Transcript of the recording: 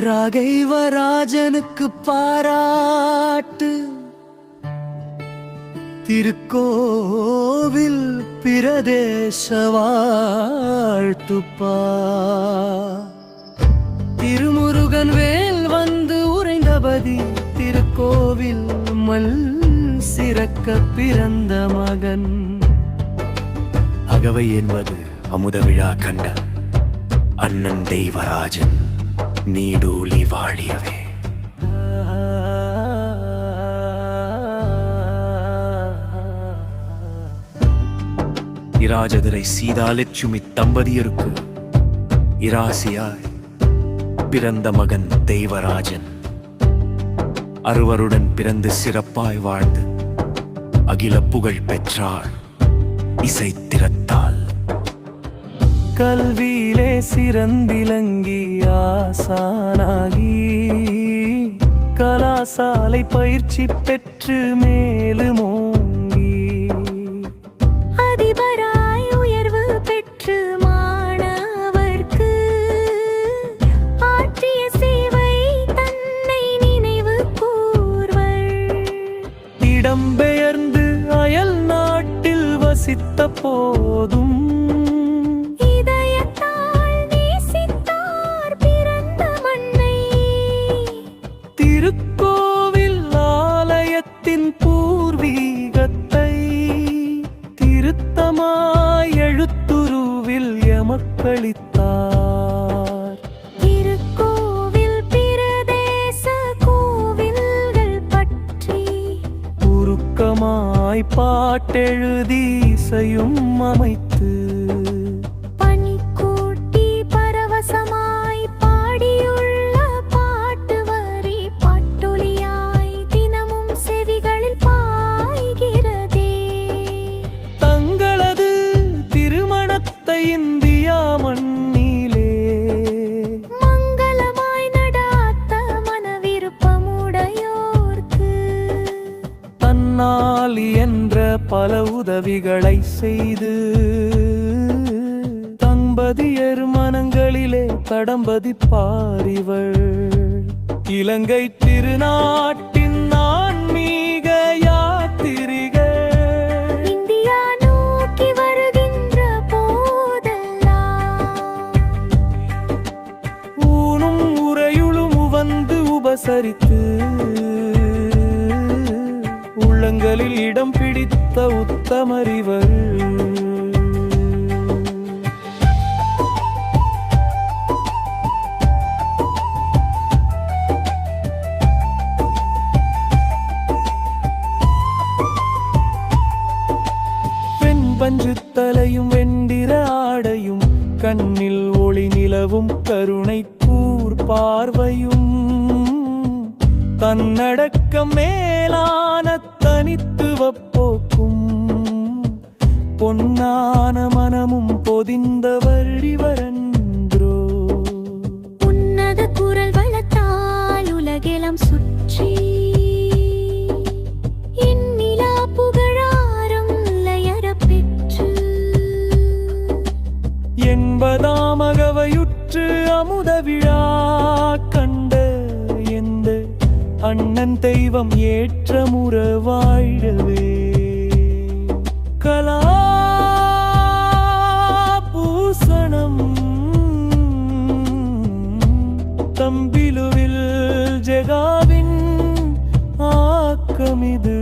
ராகைவராஜனுக்கு பாராட்டு. திருக்கோவில் பிரதேச வாழ்த்துப்பா. திருமுருகன் வேல் வந்து உறைந்தபதி திருக்கோவில் மல் சிறக்க பிறந்த மகன். அகவை என்பது அமுத விழா கண்ட அண்ணன் தெய்வராஜன் நீடூழி வாழியவே. இராஜதுரை சீதாலட்சுமி தம்பதியருக்கு இராசியாய் பிறந்த மகன் தெய்வராஜன் அறுவருடன் பிறந்து சிறப்பாய் வாழ்ந்து அகில புகழ் பெற்றார் இசைத்திறத்தால். கல்வியிலே சிறந்திலங்கி ஆசானாகி கலாசாலை பயிற்சி பெற்று மேலுமோங்கி அதிபராய் உயர்வு பெற்று மாணவர்க்கு ஆற்றிய சேவை தன்னை நினைவு கூர்வர். இடம்பெயர்ந்து அயல் நாட்டில் வசித்த போதும் இதயத்தால் நேசித்தார் பிறந்த மண்ணை. திருக்கோவில் ஆலயத்தின் பூர்வீகத்தை திருத்தமாய் எழுத்துருவில் எமக்களித்தார். திருக்கோவில் பிரதேச கோவில்கள் பற்றி உருக்கமாய் பாட்டெழுதி இசையும் அமைத்து பனிக்கூட்டி பரவசமாய் பாடியுள்ள பாட்டு வரி பாட்டொலியாய் தினமும் செவிகளில் பாய்கிறதே. தங்களது திருமணத்தை இந்தியா மண்ணிலே மங்களமாய் நடாத்த மனவிருப்பமுடையோர்க்கு தன்னால் என்ற பல உதவிகளை செய்து தம்பதியர் மனங்களிலே தடம்பதிப்பார் இவள். இலங்கை திருநாட்டின் ஆன்மீக யாத்திரிகள் இந்தியா நோக்கி வருகின்ற போதெல்லாம் ஊனும் உறையுளும் வந்து உபசரித்து உள்ளங்களில் இடம் பிடித்த உத்தமரிவர். வெண்பஞ்சு தலையும் வெண்டிர ஆடையும் கண்ணில் ஒளி நிலவும் கருணை கூர் பார்வையும் தன்னடக்கம் மேலான தனித்துவ போக்கும் பொன்னான மனமும் பொதிந்தவர் இவரன்றோ. உன்னத குரல் வளத்தால் உலகெல்லாம் சுற்றி எண்ணிலா புகழாரம் லயர பெற்று என்பதாம் அகவையுற்று அமுத விழா கண்ட எந்த அண்ணன் தெய்வம் ஏற்ற முற வாழவே. கலாபூசணம் தம்பிலுவில் ஜெகாவின் ஆக்கமிது.